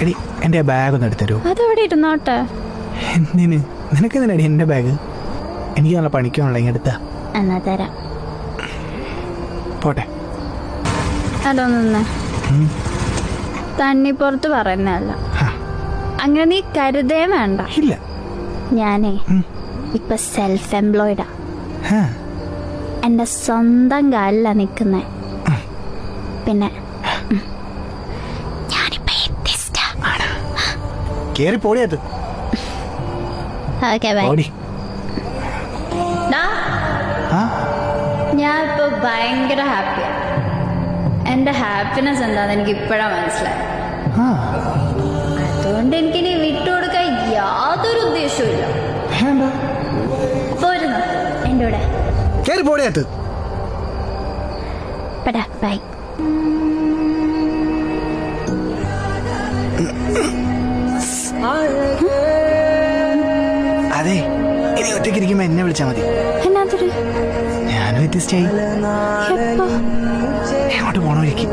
എടി എൻ്റെ ബാഗ് ഒന്ന് എടുത്തരൂ. അതവിടെ ഇരുന്നോട്ടെ. എന്തിന്? നിനക്കെന്തിനടി എൻ്റെ ബാഗ്? എനിക്ക് നല്ല പണിക്കാണല്ലോ, ഇങ്ങനെ എടുത്താ. എന്നാ തരാം. പോട്ടെ. അതൊന്നെ തണ്ണിപ്പുറത്ത് പറയുന്നതല്ല, അങ്ങനെ നീ കരുതേ വേണ്ട. ഇല്ല, ഞാനേ ഇപ്പൊ സെൽഫ് എംപ്ലോയിഡാ. ഹാ. എന്റെ സ്വന്തം കാലിലാ നിക്കുന്നേ. പിന്നെ ഞാനിപ്പോ എത്തിസ്റ്റാ. കേറി പോടിയത്. Okay bye. ഓടി. ആ? ഞാൻ ഇപ്പൊ ഭയങ്കര ഹാപ്പിയാ. എന്റെ ഹാപ്പിനെസ് എന്താന്ന് എനിക്ക് ഇപ്പോഴാ മനസ്സിലായി. ആ. അതുകൊണ്ട് എനിക്കിനി വിട്ടുകൊടുക്കാൻ യാതൊരു ഉദ്ദേശവും ഇല്ല. വേണ്ട. പോരുന്നു എന്റെ കൂടെ. കേറി പോടിയത്. ബൈ. അതെ, ഇനി ഒറ്റയ്ക്ക് ഇരിക്കുമ്പോ എന്നെ വിളിച്ചാ മതി. എന്നാത്തൊരു ഞാൻ വ്യത്യസ്തയായി. എപ്പോ എങ്ങോട്ട് പോണ വഴിക്ക്